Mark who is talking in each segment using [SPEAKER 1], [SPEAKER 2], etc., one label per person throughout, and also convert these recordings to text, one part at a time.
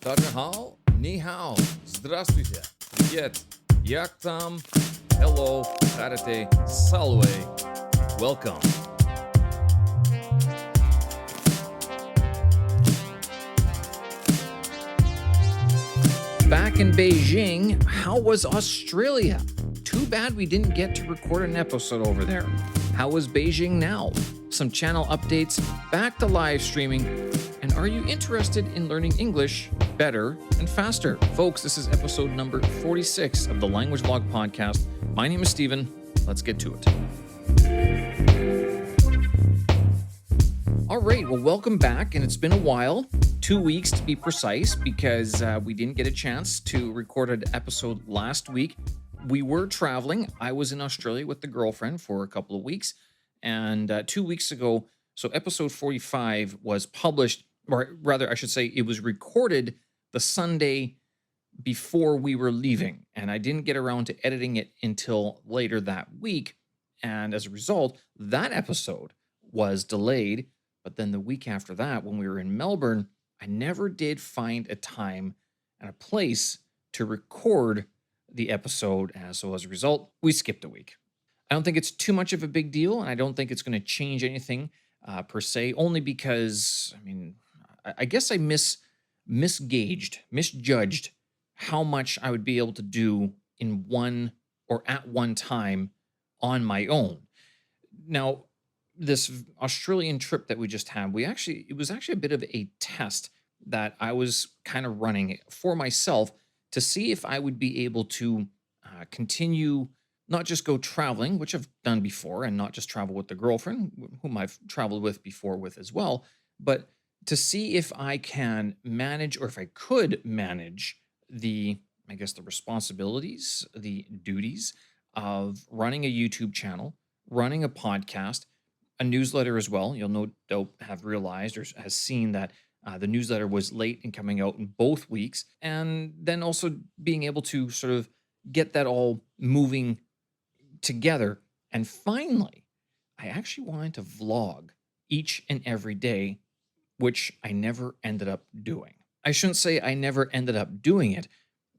[SPEAKER 1] Таджихао, ни хао, здравствуйте, привет, як там, hello, karate, salve, welcome. Back in Beijing, how was Australia? Too bad we didn't get to record an episode over there. How is Beijing now? Some channel updates, back to live streaming, and are you interested in learning English better and faster? Folks, this is episode number 46 of the Language Log Podcast. My name is Steven. Let's get to it. All right, well, welcome back, and it's been a while. 2 weeks to be precise, because we didn't get a chance to record an episode last week. We were traveling. I was in Australia with the girlfriend for a couple of weeks, and 2 weeks ago, so episode 45 was published, or rather, I should say, it was recorded the Sunday before we were leaving, and I didn't get around to editing it until later that week, and as a result, that episode was delayed. But then the week after that, when we were in Melbourne, I never did find a time and a place to record the episode, and so as a result, we skipped a week. I don't think it's too much of a big deal, and I don't think it's going to change anything per se, only because, I guess I misjudged how much I would be able to do in one or at one time on my own. Now, this Australian trip that we just had, it was actually a bit of a test that I was kind of running for myself to see if I would be able to continue, not just go traveling, which I've done before, and not just travel with the girlfriend, whom I've traveled with before with as well, but to see if I can manage, or if I could manage the responsibilities, the duties of running a YouTube channel, running a podcast, a newsletter as well. You'll no doubt have realized or has seen that the newsletter was late in coming out in both weeks, and then also being able to sort of get that all moving together. And finally, I actually wanted to vlog each and every day, which I never ended up doing. I shouldn't say I never ended up doing it,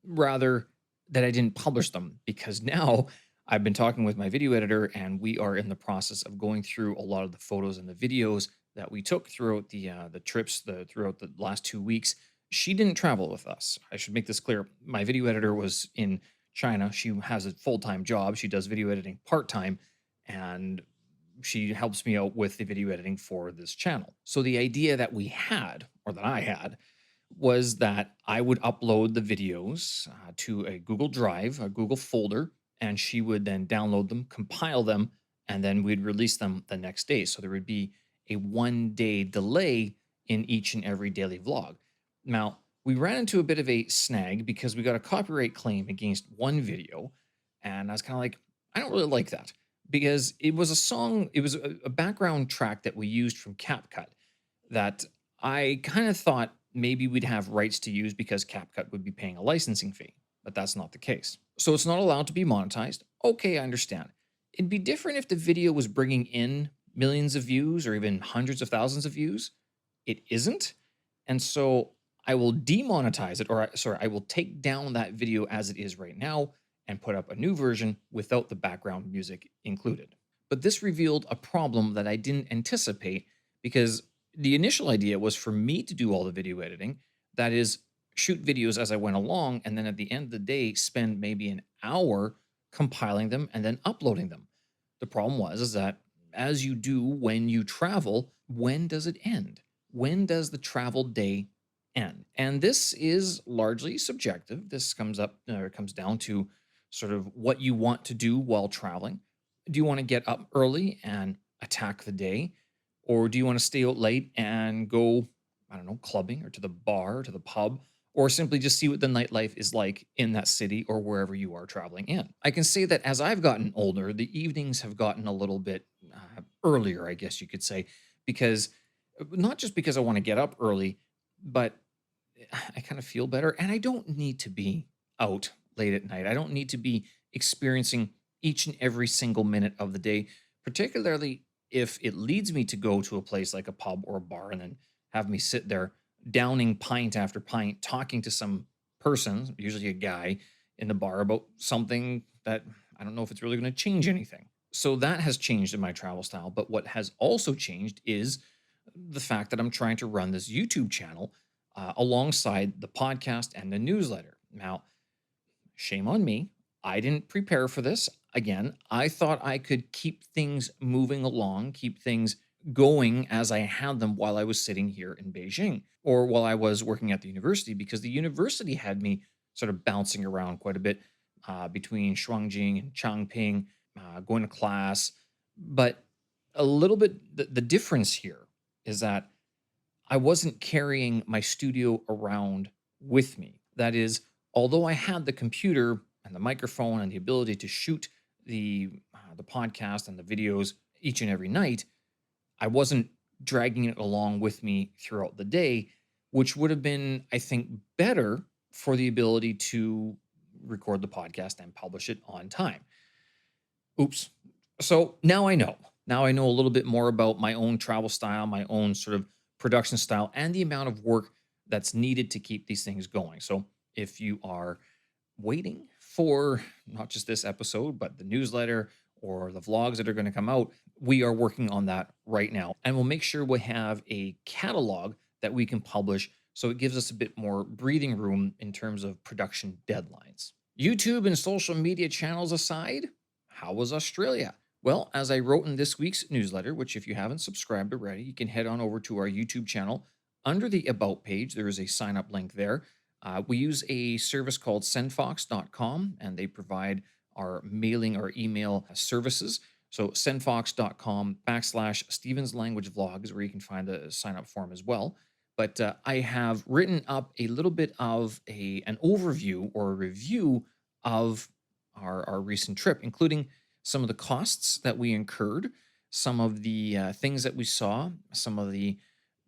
[SPEAKER 1] rather that I didn't publish them, because now I've been talking with my video editor, and we are in the process of going through a lot of the photos and the videos that we took throughout the trips, throughout the last 2 weeks. She didn't travel with us. I should make this clear. My video editor was in China. She has a full-time job. She does video editing part-time, and she helps me out with the video editing for this channel. So the idea that we had, or that I had, was that I would upload the videos to a Google Drive, a Google folder, and she would then download them, compile them, and then we'd release them the next day. So there would be a 1-day delay in each and every daily vlog. Now, we ran into a bit of a snag because we got a copyright claim against one video, and I was kind of like, I don't really like that, because it was a song, it was a background track that we used from CapCut that I kind of thought maybe we'd have rights to use because CapCut would be paying a licensing fee, but that's not the case. So it's not allowed to be monetized. Okay, I understand. It'd be different if the video was bringing in millions of views or even hundreds of thousands of views. It isn't. And so I will demonetize it, or I will take down that video as it is right now and put up a new version without the background music included. But this revealed a problem that I didn't anticipate, because the initial idea was for me to do all the video editing, that is, shoot videos as I went along, and then at the end of the day, spend maybe an hour compiling them and then uploading them. The problem is that, as you do when you travel, when does it end? When does the travel day end? And this is largely subjective. This comes down to sort of what you want to do while traveling. Do you want to get up early and attack the day? Or do you want to stay out late and go, I don't know, clubbing or to the bar, or to the pub, or simply just see what the nightlife is like in that city or wherever you are traveling in? I can say that as I've gotten older, the evenings have gotten a little bit earlier, I guess you could say, because not just because I want to get up early, but I kind of feel better, and I don't need to be out late at night. I don't need to be experiencing each and every single minute of the day, particularly if it leads me to go to a place like a pub or a bar and then have me sit there downing pint after pint, talking to some person, usually a guy, in the bar about something that I don't know if it's really going to change anything. So that has changed in my travel style. But what has also changed is the fact that I'm trying to run this YouTube channel alongside the podcast and the newsletter. Now, shame on me. I didn't prepare for this. Again, I thought I could keep things moving along, keep things going as I had them while I was sitting here in Beijing or while I was working at the university, because the university had me sort of bouncing around quite a bit between Shuangjing and Changping, going to class. But a little bit, the difference here is that I wasn't carrying my studio around with me. That is, although I had the computer and the microphone and the ability to shoot the podcast and the videos each and every night, I wasn't dragging it along with me throughout the day, which would have been, I think, better for the ability to record the podcast and publish it on time. Oops. So now I know. Now I know a little bit more about my own travel style, my own sort of production style, and the amount of work that's needed to keep these things going. So if you are waiting for not just this episode, but the newsletter or the vlogs that are going to come out, we are working on that right now. And we'll make sure we have a catalog that we can publish so it gives us a bit more breathing room in terms of production deadlines. YouTube and social media channels aside, how was Australia? Well, as I wrote in this week's newsletter, which if you haven't subscribed already, you can head on over to our YouTube channel. Under the About page, there is a sign up link there. We use a service called sendfox.com, and they provide our mailing or email services. So sendfox.com/Stevens Language Vlog is where you can find the sign up form as well. But I have written up a little bit of an overview or a review of our recent trip, including some of the costs that we incurred, some of the things that we saw, some of the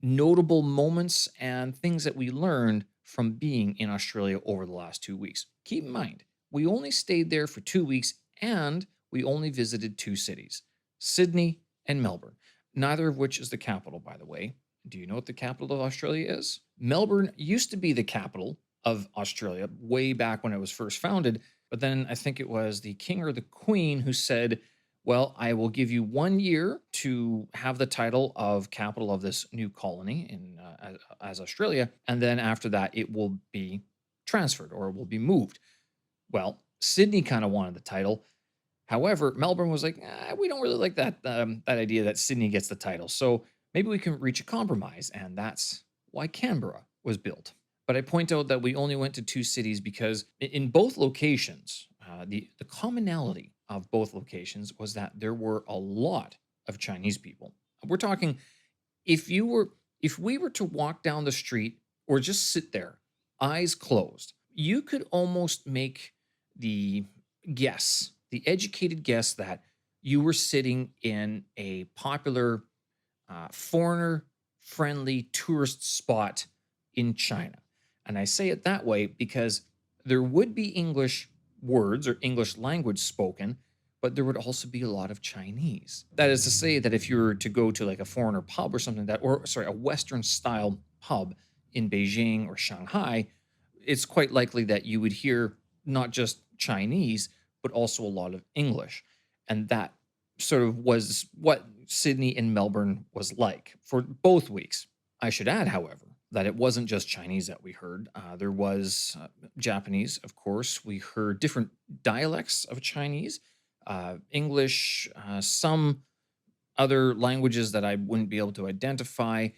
[SPEAKER 1] notable moments and things that we learned from being in Australia over the last 2 weeks. Keep in mind, we only stayed there for 2 weeks and we only visited two cities, Sydney and Melbourne, neither of which is the capital, by the way. Do you know what the capital of Australia is? Melbourne used to be the capital of Australia way back when it was first founded, but then I think it was the king or the queen who said, well, I will give you 1 year to have the title of capital of this new colony as Australia. And then after that, it will be transferred or it will be moved. Well, Sydney kind of wanted the title. However, Melbourne was like, we don't really like that idea that Sydney gets the title. So maybe we can reach a compromise. And that's why Canberra was built. But I point out that we only went to two cities because in both locations, the commonality of both locations was that there were a lot of Chinese people. We're talking, if we were to walk down the street or just sit there, eyes closed, you could almost make the educated guess that you were sitting in a popular foreigner-friendly tourist spot in China. And I say it that way because there would be English words or English language spoken, but there would also be a lot of Chinese. That is to say that if you were to go to like a foreigner pub or something a Western style pub in Beijing or Shanghai, it's quite likely that you would hear not just Chinese, but also a lot of English. And that sort of was what Sydney and Melbourne was like for both weeks. I should add, however, that it wasn't just Chinese that we heard. There was Japanese, of course. We heard different dialects of Chinese, English, some other languages that I wouldn't be able to identify,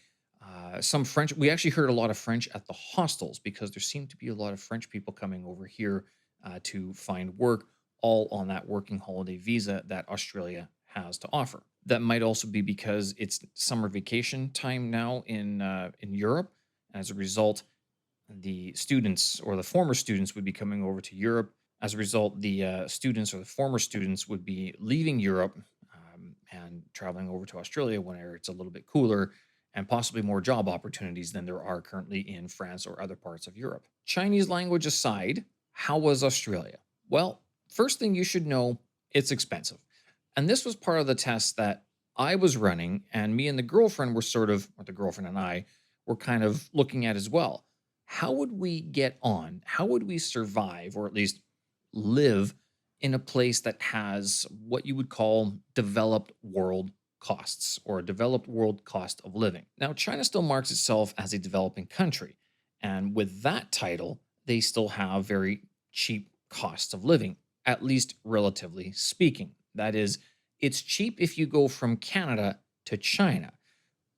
[SPEAKER 1] some French. We actually heard a lot of French at the hostels because there seemed to be a lot of French people coming over here to find work, all on that working holiday visa that Australia has to offer. That might also be because it's summer vacation time now in Europe. As a result, the students or the former students would be coming over to Europe. As a result, the students or the former students would be leaving Europe and traveling over to Australia when it's a little bit cooler and possibly more job opportunities than there are currently in France or other parts of Europe. Chinese language aside, how was Australia? Well, first thing you should know, it's expensive. And this was part of the test that I was running, and me and the girlfriend were or the girlfriend and I we're kind of looking at as well. How would we get on? How would we survive, or at least live in a place that has what you would call developed world costs, or a developed world cost of living? Now, China still marks itself as a developing country. And with that title, they still have very cheap costs of living, at least relatively speaking. That is, it's cheap if you go from Canada to China.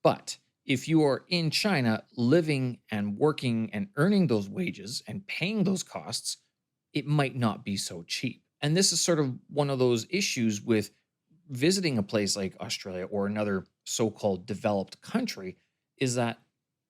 [SPEAKER 1] But if you are in China living and working and earning those wages and paying those costs, it might not be so cheap. And this is sort of one of those issues with visiting a place like Australia or another so-called developed country, is that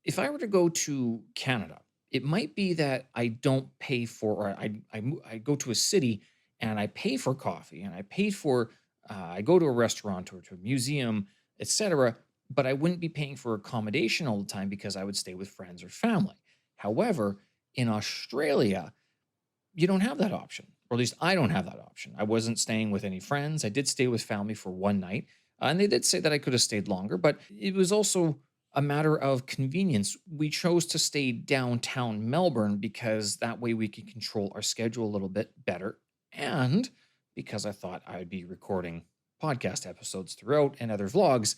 [SPEAKER 1] if I were to go to Canada, it might be that I don't pay for, or I go to a city and I pay for coffee and I pay for, I go to a restaurant or to a museum, etc. But I wouldn't be paying for accommodation all the time because I would stay with friends or family. However, in Australia, you don't have that option, or at least I don't have that option. I wasn't staying with any friends. I did stay with family for one night, and they did say that I could have stayed longer, but it was also a matter of convenience. We chose to stay downtown Melbourne because that way we could control our schedule a little bit better, and because I thought I'd be recording podcast episodes throughout and other vlogs,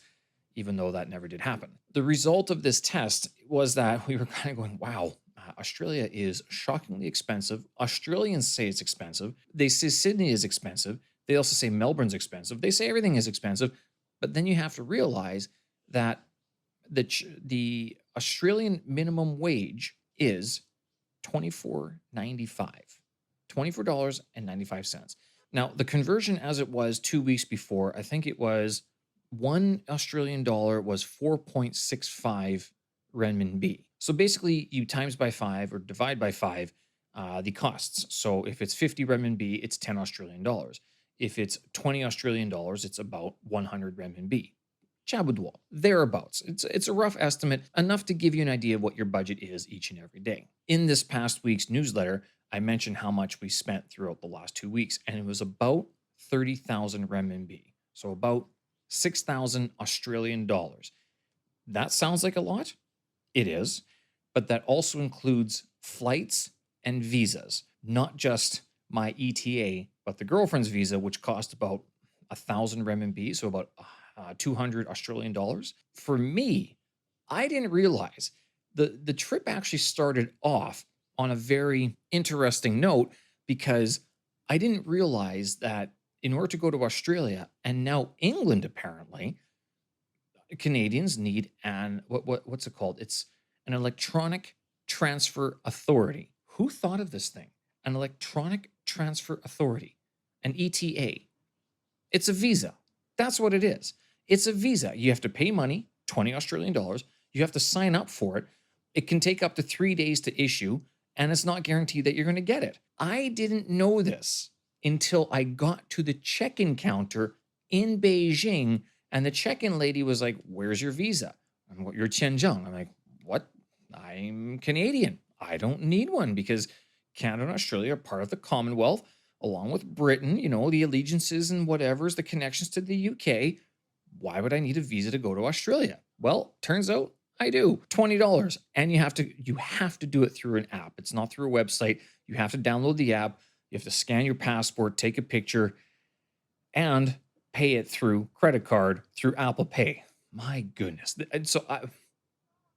[SPEAKER 1] even though that never did happen. The result of this test was that we were kind of going, wow, Australia is shockingly expensive. Australians say it's expensive. They say Sydney is expensive. They also say Melbourne's expensive. They say everything is expensive. But then you have to realize that the Australian minimum wage is $24.95. $24.95. Now, the conversion as it was 2 weeks before, I think it was one Australian dollar was 4.65 renminbi. So basically, you times by 5 or divide by 5 the costs. So if it's 50 renminbi, it's 10 Australian dollars. If it's 20 Australian dollars, it's about 100 renminbi. Chabudwa, thereabouts. It's a rough estimate, enough to give you an idea of what your budget is each and every day. In this past week's newsletter, I mentioned how much we spent throughout the last 2 weeks, and it was about 30,000 renminbi. So about 6,000 Australian dollars. That sounds like a lot. It is, but that also includes flights and visas, not just my ETA, but the girlfriend's visa, which cost about 1,000 renminbi, so about 200 Australian dollars. For me, I didn't realize the trip actually started off on a very interesting note, because I didn't realize that in order to go to Australia, and now England apparently, Canadians need what's it called? It's an electronic transfer authority. Who thought of this thing? An electronic transfer authority, an ETA. It's a visa. That's what it is. It's a visa. You have to pay money, 20 Australian dollars. You have to sign up for it. It can take up to 3 days to issue, and it's not guaranteed that you're going to get it. I didn't know this until I got to the check-in counter in Beijing, and the check-in lady was like, "Where's your visa?" I'm like, "You're Tianjin." I'm like, "What? I'm Canadian. I don't need one because Canada and Australia are part of the Commonwealth, along with Britain, you know, the allegiances and whatever's the connections to the UK. Why would I need a visa to go to Australia?" Well, turns out I do. $20. And you have to do it through an app. It's not through a website. You have to download the app. You have to scan your passport, take a picture, and pay it through credit card, through Apple Pay. My goodness. And so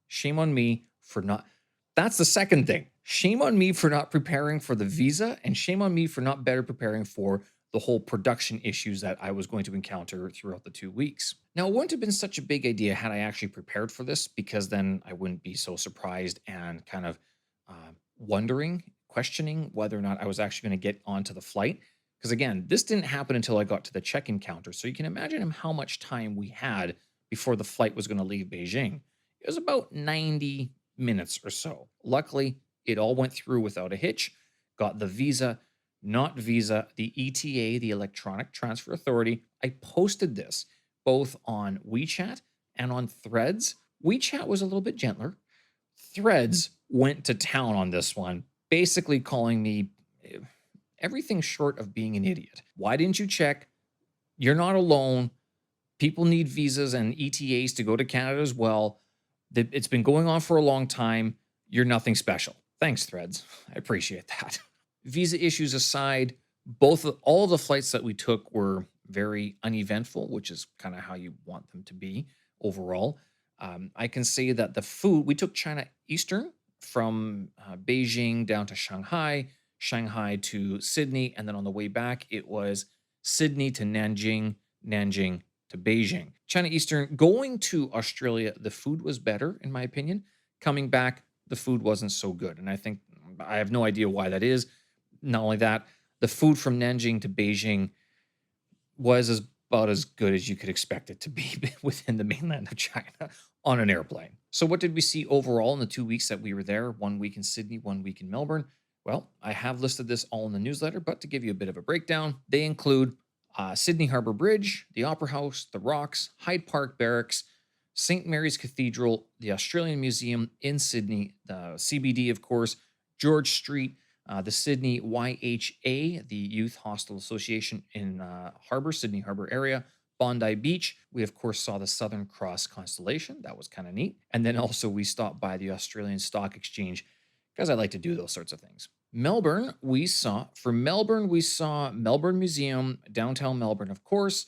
[SPEAKER 1] shame on me for not. That's the second thing. Shame on me for not preparing for the visa, and shame on me for not better preparing for the whole production issues that I was going to encounter throughout the 2 weeks. Now, it wouldn't have been such a big idea had I actually prepared for this, because then I wouldn't be so surprised and kind of questioning whether or not I was actually going to get onto the flight. Because again, this didn't happen until I got to the check-in counter. So you can imagine how much time we had before the flight was going to leave Beijing. It was about 90 minutes or so. Luckily, it all went through without a hitch. Got the visa, not visa, the ETA, the Electronic Transfer Authority. I posted this both on WeChat and on Threads. WeChat was a little bit gentler. Threads went to town on this one, basically calling me everything short of being an idiot. Why didn't you check? You're not alone. People need visas and ETAs to go to Canada as well. It's been going on for a long time. You're nothing special. Thanks, Threads. I appreciate that. Visa issues aside, all the flights that we took were very uneventful, which is kind of how you want them to be overall. I can say that the food we took China Eastern from Beijing down to Shanghai, Shanghai to Sydney, and then on the way back it was Sydney to Nanjing, Nanjing to Beijing. China Eastern going to Australia, the food was better in my opinion. Coming back, the food wasn't so good, and I think I have no idea why that is. Not only that, the food from Nanjing to Beijing was about as good as you could expect it to be within the mainland of China on an airplane. So, what did we see overall in the 2 weeks that we were there? 1 week in Sydney, 1 week in Melbourne. Well, I have listed this all in the newsletter, but to give you a bit of a breakdown, they include Sydney Harbour Bridge, the Opera House, the Rocks, Hyde Park Barracks, St. Mary's Cathedral, the Australian Museum in Sydney, the CBD, of course, George Street, the Sydney YHA, the Youth Hostel Association in Harbour, Sydney Harbour area, Bondi Beach. We, of course, saw the Southern Cross constellation. That was kind of neat. And then also we stopped by the Australian Stock Exchange because I like to do those sorts of things. Melbourne, we saw Melbourne Museum, downtown Melbourne, of course,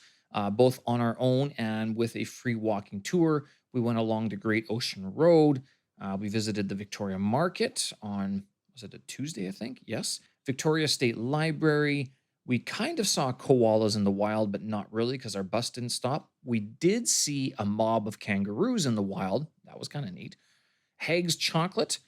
[SPEAKER 1] both on our own and with a free walking tour. We went along the Great Ocean Road. We visited the Victoria Market on, was it a Tuesday, I think? Yes. Victoria State Library. We kind of saw koalas in the wild, but not really because our bus didn't stop. We did see a mob of kangaroos in the wild. That was kind of neat. Haig's Chocolate.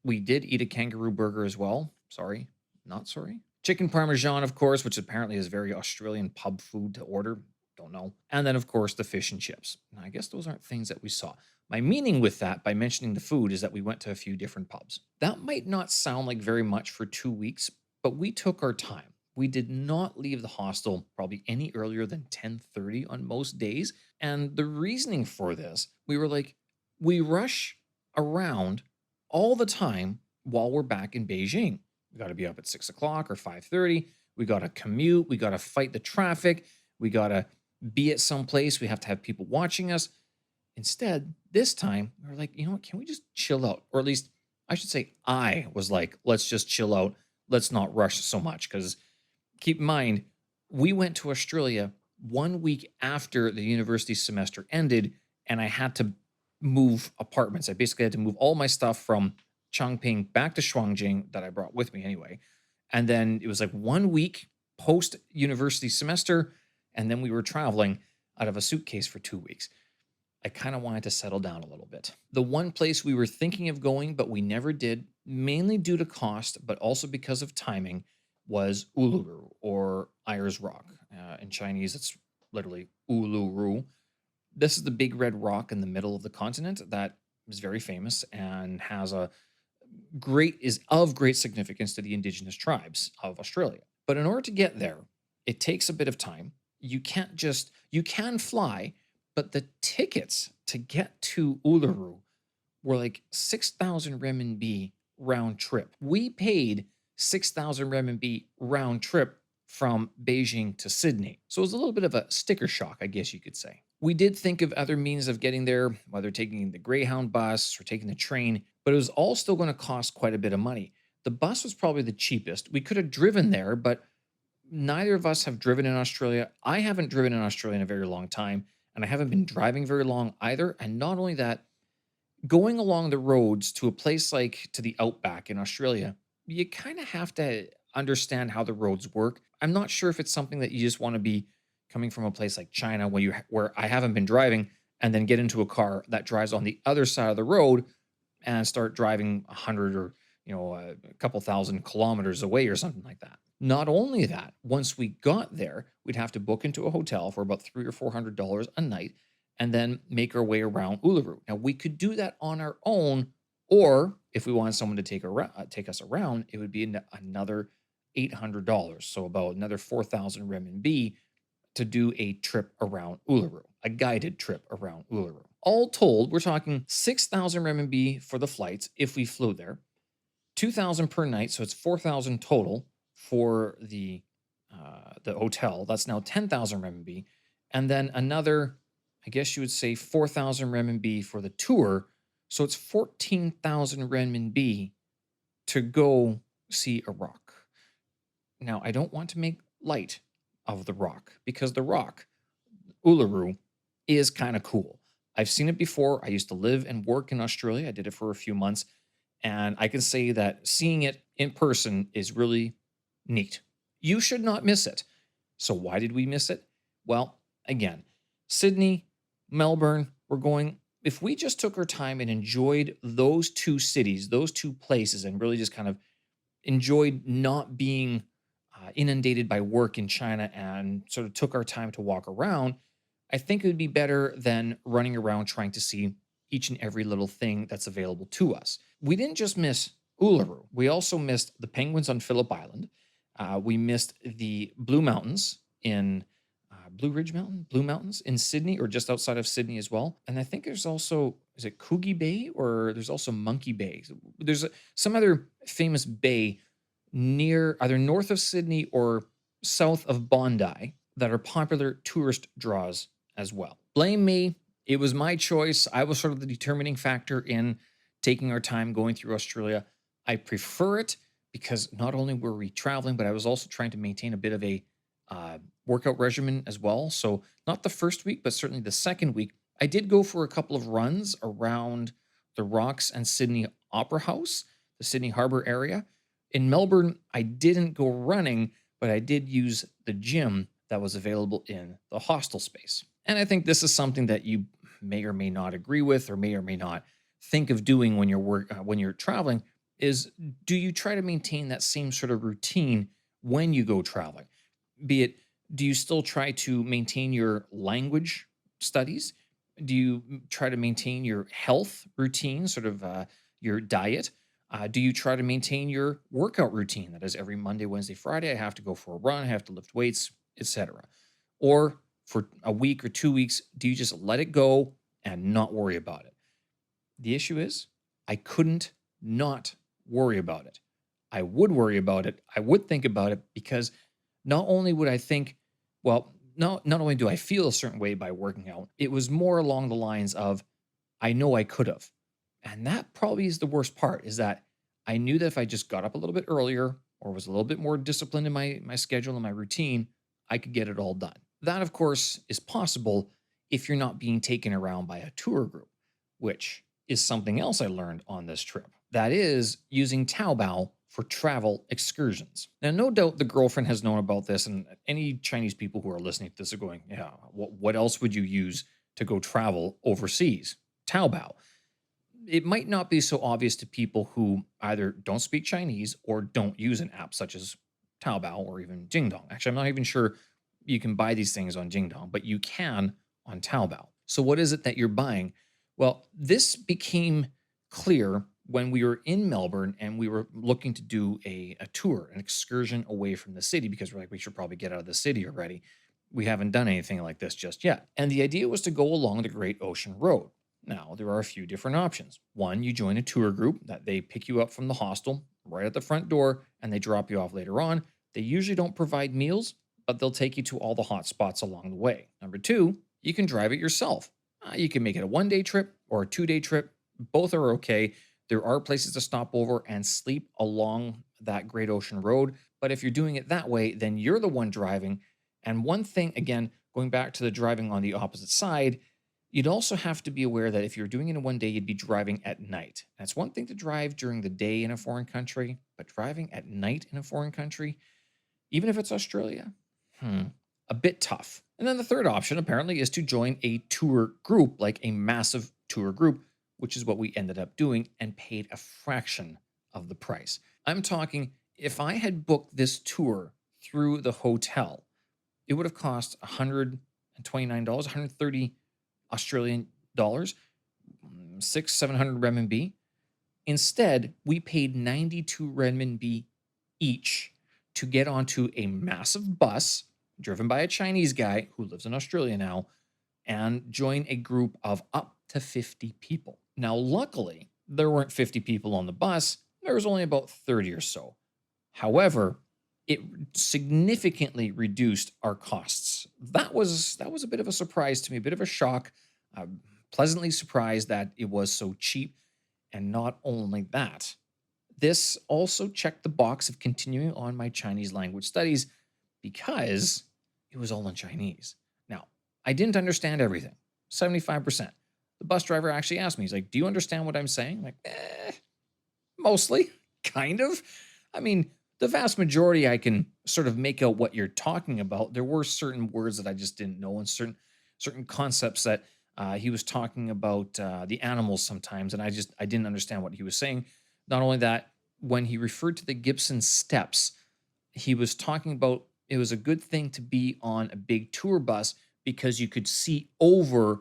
[SPEAKER 1] We did eat a kangaroo burger as well. Sorry, not sorry. Chicken parmesan, of course, which apparently is very Australian pub food to order. Don't know. And then, of course, the fish and chips. Now, I guess those aren't things that we saw. My meaning with that, by mentioning the food, is that we went to a few different pubs. That might not sound like very much for 2 weeks, but we took our time. We did not leave the hostel probably any earlier than 10:30 on most days. And the reasoning for this, we were like, we rush around all the time while we're back in Beijing. We got to be up at 6 o'clock or 5:30. We got to commute. We got to fight the traffic. We got to be at some place. We have to have people watching us. Instead, this time, we were like, you know what? Can we just chill out? Or at least I should say, I was like, let's just chill out. Let's not rush so much. Because keep in mind, we went to Australia 1 week after the university semester ended, and I had to move apartments. I basically had to move all my stuff from Chongping back to Shuangjing that I brought with me anyway. And then it was like 1 week post university semester. And then we were traveling out of a suitcase for 2 weeks. I kind of wanted to settle down a little bit. The one place we were thinking of going, but we never did, mainly due to cost, but also because of timing, was Uluru or Ayers Rock. In Chinese, it's literally Uluru. This is the big red rock in the middle of the continent that is very famous and is of great significance to the indigenous tribes of Australia. But in order to get there, it takes a bit of time. You can fly, but the tickets to get to Uluru were like 6,000 renminbi round trip. We paid 6,000 renminbi round trip from Beijing to Sydney. So it was a little bit of a sticker shock, I guess you could say. We did think of other means of getting there, whether taking the Greyhound bus or taking the train, but it was all still going to cost quite a bit of money. The bus was probably the cheapest. We could have driven there, but neither of us have driven in Australia. I haven't driven in Australia in a very long time, and I haven't been driving very long either. And not only that, going along the roads to a place like to the outback in Australia, you kind of have to understand how the roads work. I'm not sure if it's something that you just want to be coming from a place like China where I haven't been driving and then get into a car that drives on the other side of the road and start driving 100 or a couple thousand kilometers away or something like that. Not only that, once we got there, we'd have to book into a hotel for about $300 or $400 a night and then make our way around Uluru. Now, we could do that on our own, or if we wanted someone to take us around, it would be another $800. So about another 4,000 renminbi to do a trip around Uluru, a guided trip around Uluru. All told, we're talking 6,000 renminbi for the flights if we flew there, 2,000 per night, so it's 4,000 total for the hotel. That's now 10,000 renminbi, and then another, I guess you would say 4,000 renminbi for the tour, So it's 14,000 renminbi to go see a rock. Now, I don't want to make light of the rock because the rock, Uluru, is kind of cool. I've seen it before. I used to live and work in Australia. I did it for a few months. And I can say that seeing it in person is really neat. You should not miss it. So, why did we miss it? Well, again, Sydney, Melbourne, we're going. If we just took our time and enjoyed those two cities, those two places, and really just kind of enjoyed not being inundated by work in China and sort of took our time to walk around, I think it would be better than running around trying to see each and every little thing that's available to us. We didn't just miss Uluru, we also missed the penguins on Phillip Island. We missed the Blue Mountains in Blue Mountains in Sydney or just outside of Sydney as well. And I think there's also, is it Coogee Bay or there's also Monkey Bay? There's some other famous bay near either north of Sydney or south of Bondi that are popular tourist draws as well. Blame me. It was my choice. I was sort of the determining factor in taking our time going through Australia. I prefer it because not only were we traveling, but I was also trying to maintain a bit of a workout regimen as well. So, not the first week, but certainly the second week, I did go for a couple of runs around the Rocks and Sydney Opera House, the Sydney Harbour area. In Melbourne, I didn't go running, but I did use the gym that was available in the hostel space. And I think this is something that you may or may not agree with, or may not think of doing when when you're traveling. Is do you try to maintain that same sort of routine when you go traveling? Be it, do you still try to maintain your language studies? Do you try to maintain your health routine, sort of your diet? Do you try to maintain your workout routine? That is, every Monday, Wednesday, Friday, I have to go for a run, I have to lift weights, etc. Or for a week or 2 weeks, do you just let it go and not worry about it? The issue is, I couldn't not worry about it. I would worry about it. I would think about it because not only would I think, well, not only do I feel a certain way by working out, it was more along the lines of, I know I could have. And that probably is the worst part, is that I knew that if I just got up a little bit earlier or was a little bit more disciplined in my schedule and my routine, I could get it all done. That, of course, is possible if you're not being taken around by a tour group, which is something else I learned on this trip. That is using Taobao for travel excursions. Now, no doubt the girlfriend has known about this, and any Chinese people who are listening to this are going, yeah, what else would you use to go travel overseas? Taobao. It might not be so obvious to people who either don't speak Chinese or don't use an app such as Taobao or even Jingdong. Actually, I'm not even sure you can buy these things on Jingdong, but you can on Taobao. So, what is it that you're buying? Well, this became clear when we were in Melbourne and we were looking to do a tour, an excursion away from the city, because we're like, we should probably get out of the city already. We haven't done anything like this just yet. And the idea was to go along the Great Ocean Road. Now, there are a few different options. One, you join a tour group that they pick you up from the hostel right at the front door and they drop you off later on. They usually don't provide meals, but they'll take you to all the hot spots along the way. Number two, you can drive it yourself. You can make it a 1-day trip or a 2-day trip. Both are okay. There are places to stop over and sleep along that Great Ocean Road. But if you're doing it that way, then you're the one driving. And one thing, again, going back to the driving on the opposite side, you'd also have to be aware that if you're doing it in 1 day, you'd be driving at night. And it's one thing to drive during the day in a foreign country, but driving at night in a foreign country, even if it's Australia, a bit tough. And then the third option, apparently, is to join a tour group, like a massive tour group, which is what we ended up doing and paid a fraction of the price. I'm talking, if I had booked this tour through the hotel, it would have cost $129, 130 Australian dollars, 700 renminbi. Instead, we paid 92 renminbi each to get onto a massive bus driven by a Chinese guy who lives in Australia now and join a group of up to 50 people. Now, luckily, there weren't 50 people on the bus. There was only about 30 or so. However, it significantly reduced our costs. That was a bit of a surprise to me, a bit of a shock. I'm pleasantly surprised that it was so cheap. And not only that, this also checked the box of continuing on my Chinese language studies because it was all in Chinese. Now, I didn't understand everything, 75%. The bus driver actually asked me, he's like, "Do you understand what I'm saying?" I'm like, mostly, kind of. I mean, the vast majority I can sort of make out what you're talking about. There were certain words that I just didn't know, and certain concepts that he was talking about the animals sometimes, and I didn't understand what he was saying. Not only that, when he referred to the Gibson steps, he was talking about it was a good thing to be on a big tour bus because you could see over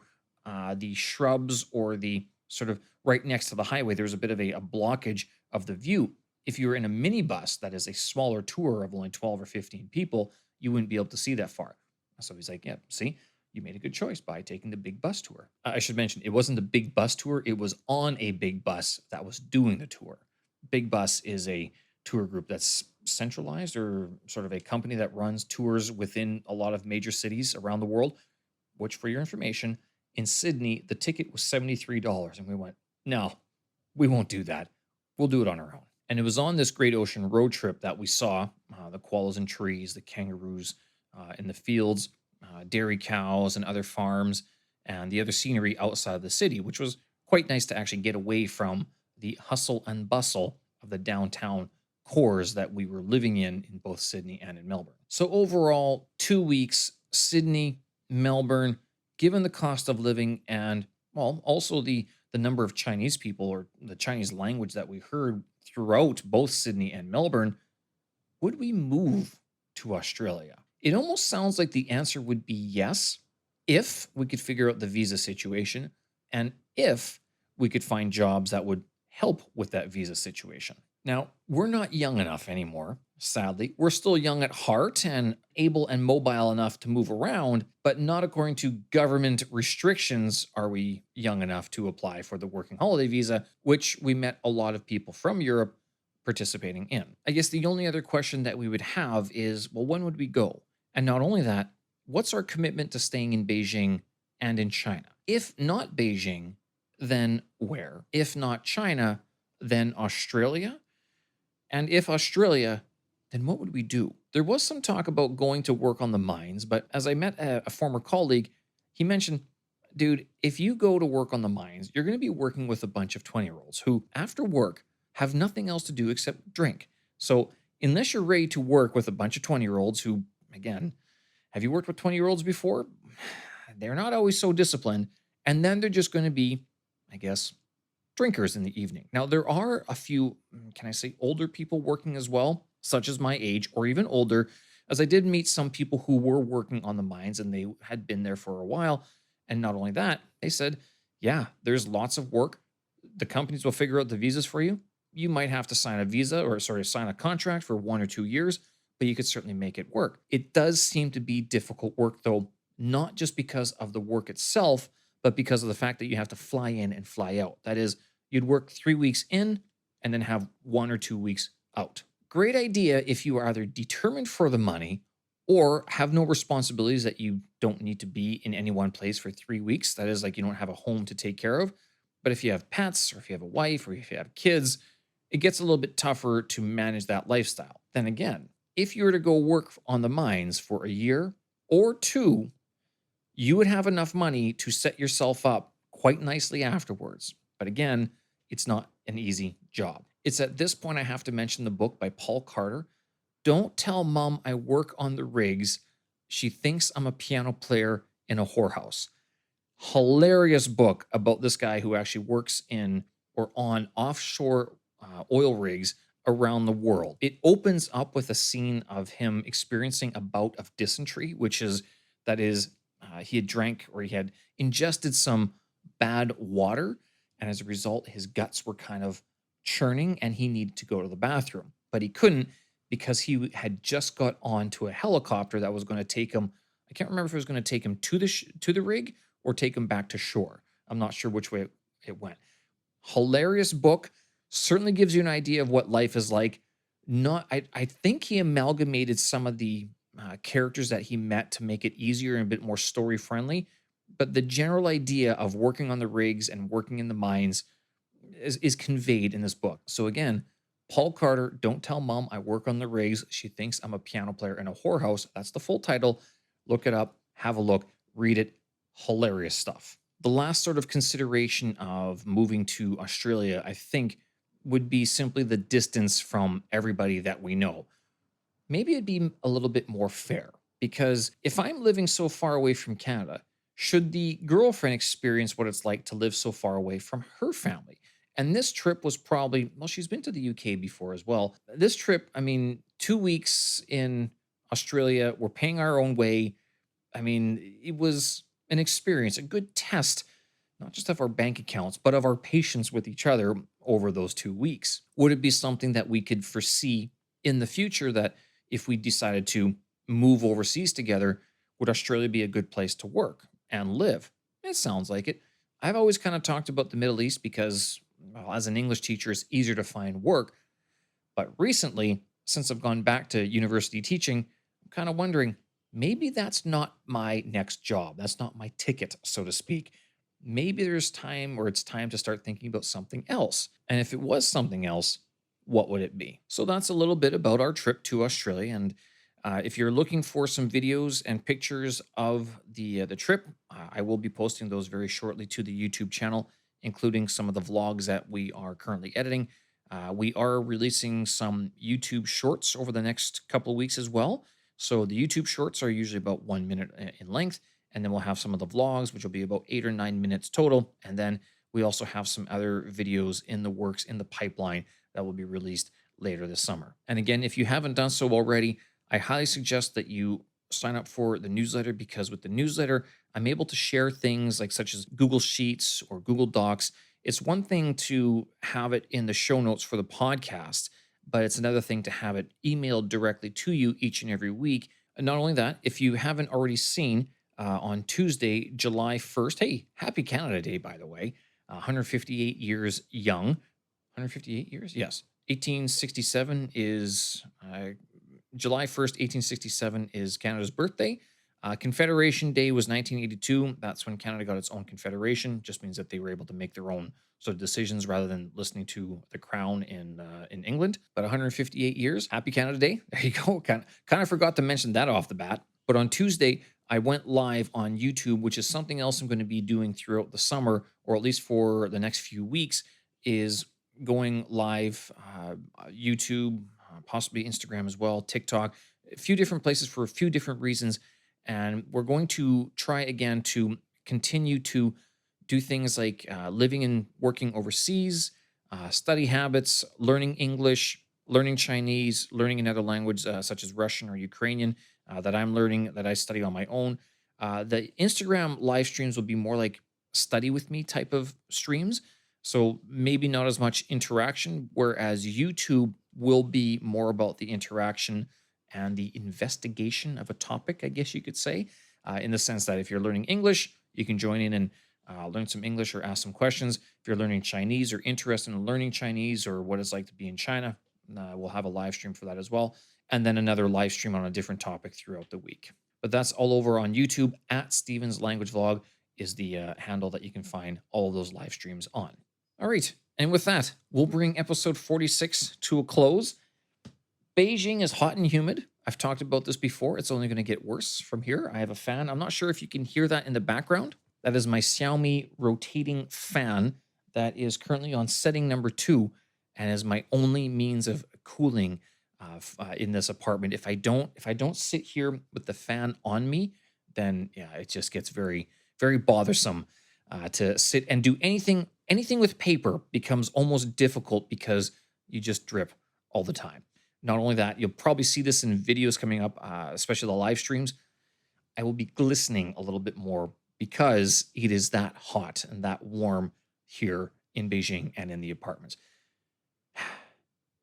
[SPEAKER 1] the shrubs or the sort of right next to the highway. There's a bit of a blockage of the view. If you were in a minibus that is a smaller tour of only 12 or 15 people, you wouldn't be able to see that far. So he's like, "Yeah, see, you made a good choice by taking the big bus tour." I should mention, it wasn't the big bus tour, it was on a big bus that was doing the tour. Big Bus is a tour group that's centralized or sort of a company that runs tours within a lot of major cities around the world, which, for your information, in Sydney, the ticket was $73. And we went, "No, we won't do that. We'll do it on our own." And it was on this Great Ocean road trip that we saw the koalas in trees, the kangaroos in the fields, dairy cows and other farms, and the other scenery outside of the city, which was quite nice to actually get away from the hustle and bustle of the downtown cores that we were living in both Sydney and in Melbourne. So overall, 2 weeks, Sydney, Melbourne, given the cost of living and, well, also the number of Chinese people or the Chinese language that we heard throughout both Sydney and Melbourne, would we move to Australia? It almost sounds like the answer would be yes, if we could figure out the visa situation and if we could find jobs that would help with that visa situation. Now, we're not young enough anymore, sadly. We're still young at heart and able and mobile enough to move around, but not according to government restrictions are we young enough to apply for the working holiday visa, which we met a lot of people from Europe participating in. I guess the only other question that we would have is, well, when would we go? And not only that, what's our commitment to staying in Beijing and in China? If not Beijing, then where? If not China, then Australia? And if Australia, then what would we do? There was some talk about going to work on the mines, but as I met a former colleague, he mentioned, "Dude, if you go to work on the mines, you're going to be working with a bunch of 20-year-olds who, after work, have nothing else to do except drink. So, unless you're ready to work with a bunch of 20-year-olds who, again, have you worked with 20-year-olds before? They're not always so disciplined. And then they're just going to be, I guess, drinkers in the evening." Now, there are a few, can I say, older people working as well, such as my age or even older, as I did meet some people who were working on the mines and they had been there for a while. And not only that, they said, "Yeah, there's lots of work. The companies will figure out the visas for you. You might have to sign a visa or, sorry, sign a contract for 1 or 2 years, but you could certainly make it work." It does seem to be difficult work, though, not just because of the work itself, but because of the fact that you have to fly in and fly out. That is, you'd work 3 weeks in and then have 1 or 2 weeks out. Great idea if you are either determined for the money or have no responsibilities that you don't need to be in any one place for 3 weeks. That is, like, you don't have a home to take care of. But if you have pets or if you have a wife or if you have kids, it gets a little bit tougher to manage that lifestyle. Then again, if you were to go work on the mines for a year or two, you would have enough money to set yourself up quite nicely afterwards. But again, it's not an easy job. It's at this point I have to mention the book by Paul Carter, "Don't Tell Mom I Work on the Rigs. She Thinks I'm a Piano Player in a Whorehouse." Hilarious book about this guy who actually works in or on offshore oil rigs around the world. It opens up with a scene of him experiencing a bout of dysentery, which is, that is, he had drank or he had ingested some bad water. And as a result, his guts were kind of churning and he needed to go to the bathroom. But he couldn't because he had just got onto a helicopter that was going to take him. I can't remember if it was going to take him to the rig or take him back to shore. I'm not sure which way it went. Hilarious book. Certainly gives you an idea of what life is like. Not, I think he amalgamated some of the characters that he met to make it easier and a bit more story friendly. But the general idea of working on the rigs and working in the mines, is conveyed in this book. So again, Paul Carter, Don't Tell Mom I Work on the Rigs. She Thinks I'm a Piano Player in a Whorehouse. That's the full title. Look it up, have a look, read it. Hilarious stuff. The last sort of consideration of moving to Australia, I think, would be simply the distance from everybody that we know. Maybe it'd be a little bit more fair because if I'm living so far away from Canada, should the girlfriend experience what it's like to live so far away from her family? And this trip was probably, well, she's been to the UK before as well. This trip, I mean, 2 weeks in Australia, we're paying our own way. I mean, it was an experience, a good test, not just of our bank accounts, but of our patience with each other over those 2 weeks. Would it be something that we could foresee in the future that if we decided to move overseas together, would Australia be a good place to work and live? It sounds like it. I've always kind of talked about the Middle East because, well, as an English teacher, it's easier to find work. But recently, since I've gone back to university teaching, I'm kind of wondering maybe that's not my next job. That's not my ticket, so to speak. Maybe there's time or it's time to start thinking about something else. And if it was something else, what would it be? So that's a little bit about our trip to Australia. And if you're looking for some videos and pictures of the trip, I will be posting those very shortly to the YouTube channel, including some of the vlogs that we are currently editing. We are releasing some YouTube shorts over the next couple of weeks as well. So the YouTube shorts are usually about 1 minute in length, and then we'll have some of the vlogs, which will be about 8 or 9 minutes total. And then we also have some other videos in the works, in the pipeline, that will be released later this summer. And again, if you haven't done so already, I highly suggest that you sign up for the newsletter because with the newsletter, I'm able to share things like such as Google Sheets or Google Docs. It's one thing to have it in the show notes for the podcast, but it's another thing to have it emailed directly to you each and every week. And not only that, if you haven't already seen on Tuesday, July 1st, hey, happy Canada Day, by the way, 158 years young. 158 years? Yes. 1867 is July 1st, 1867 is Canada's birthday. Confederation Day was 1982. That's when Canada got its own confederation. Just means that they were able to make their own sort of decisions rather than listening to the crown in England. But 158 years. Happy Canada Day. There you go. Kind of forgot to mention that off the bat. But on Tuesday, I went live on YouTube, which is something else I'm going to be doing throughout the summer, or at least for the next few weeks, is going live YouTube, possibly Instagram as well, TikTok, a few different places for a few different reasons. And we're going to try again to continue to do things like living and working overseas, study habits, learning English, learning Chinese, learning another language such as Russian or Ukrainian that I'm learning, that I study on my own. The Instagram live streams will be more like study with me type of streams. So maybe not as much interaction, whereas YouTube will be more about the interaction and the investigation of a topic, I guess you could say, in the sense that if you're learning English, you can join in and learn some English or ask some questions. If you're learning Chinese or interested in learning Chinese or what it's like to be in China, we'll have a live stream for that as well. And then another live stream on a different topic throughout the week. But that's all over on YouTube. At Steven's Language Vlog is the handle that you can find all of those live streams on. All right. And with that, we'll bring episode 46 to a close. Beijing is hot and humid. I've talked about this before. It's only going to get worse from here. I have a fan. I'm not sure if you can hear that in the background. That is my Xiaomi rotating fan that is currently on setting number 2 and is my only means of cooling in this apartment. If I don't sit here with the fan on me, then yeah, it just gets very, very bothersome to sit and do anything. Anything with paper becomes almost difficult because you just drip all the time. Not only that, you'll probably see this in videos coming up, especially the live streams. I will be glistening a little bit more because it is that hot and that warm here in Beijing and in the apartments.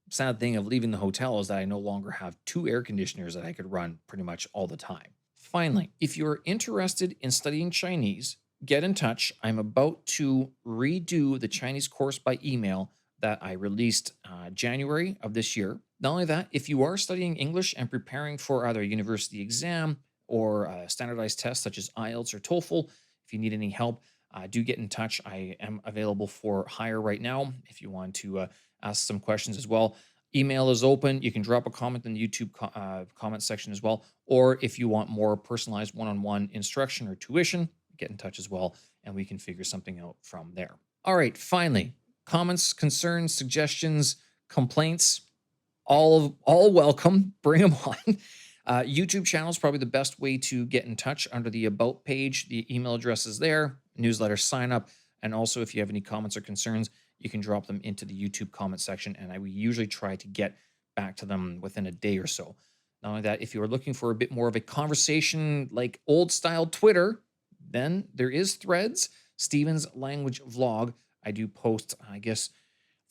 [SPEAKER 1] Sad thing of leaving the hotel is that I no longer have 2 air conditioners that I could run pretty much all the time. Finally, if you're interested in studying Chinese, get in touch. I'm about to redo the Chinese course by email that I released January of this year. Not only that, if you are studying English and preparing for either a university exam or a standardized test such as IELTS or TOEFL, if you need any help, do get in touch. I am available for hire right now if you want to ask some questions as well. Email is open. You can drop a comment in the YouTube comment section as well. Or if you want more personalized one-on-one instruction or tuition, get in touch as well, and we can figure something out from there. All right, finally, comments, concerns, suggestions, complaints, all welcome. Bring them on. YouTube channel is probably the best way to get in touch. Under the About page, the email address is there, newsletter sign up, and also if you have any comments or concerns, you can drop them into the YouTube comment section, and I will usually try to get back to them within a day or so. Not only that, if you are looking for a bit more of a conversation like old style Twitter, then there is Threads, Steven's language vlog. I do post, I guess,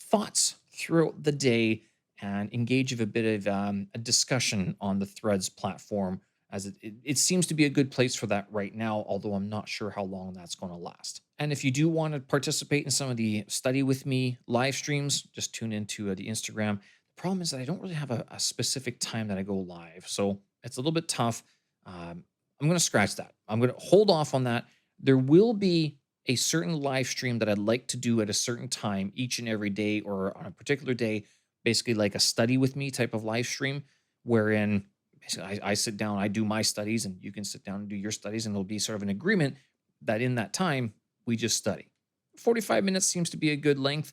[SPEAKER 1] thoughts throughout the day and engage of a bit of a discussion on the Threads platform, as it seems to be a good place for that right now, although I'm not sure how long that's going to last. And if you do want to participate in some of the Study With Me live streams, just tune into the Instagram. The problem is that I don't really have a specific time that I go live, so it's a little bit tough. I'm going to scratch that. I'm going to hold off on that. There will be a certain live stream that I'd like to do at a certain time each and every day, or on a particular day, basically like a Study With Me type of live stream, wherein I sit down, I do my studies, and you can sit down and do your studies, and it'll be sort of an agreement that in that time, we just study. 45 minutes seems to be a good length,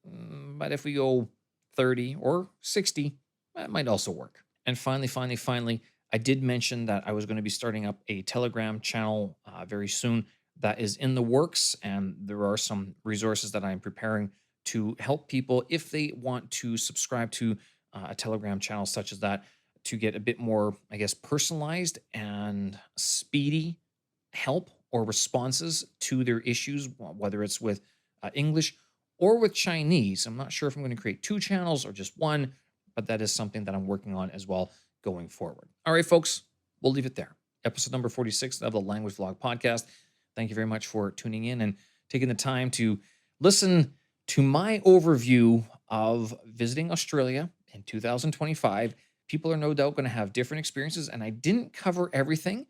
[SPEAKER 1] but if we go 30 or 60, that might also work. And finally, I did mention that I was going to be starting up a Telegram channel very soon. That is in the works, and there are some resources that I'm preparing to help people if they want to subscribe to a Telegram channel such as that, to get a bit more, I guess, personalized and speedy help or responses to their issues, whether it's with English or with Chinese. I'm not sure if I'm going to create 2 channels or just 1, but that is something that I'm working on as well going forward. All right, folks, we'll leave it there. Episode number 46 of the Language Vlog Podcast. Thank you very much for tuning in and taking the time to listen to my overview of visiting Australia in 2025. People are no doubt going to have different experiences, and I didn't cover everything,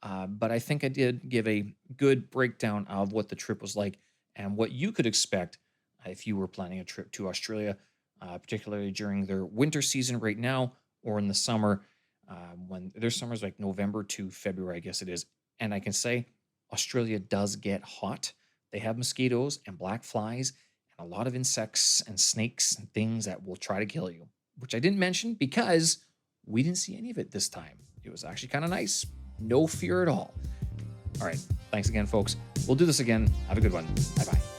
[SPEAKER 1] but I think I did give a good breakdown of what the trip was like and what you could expect if you were planning a trip to Australia, particularly during their winter season right now, or in the summer, when their summer's like November to February, I guess it is. And I can say Australia does get hot. They have mosquitoes and black flies and a lot of insects and snakes and things that will try to kill you, which I didn't mention because we didn't see any of it this time. It was actually kind of nice. No fear at all. All right. Thanks again, folks. We'll do this again. Have a good one. Bye-bye.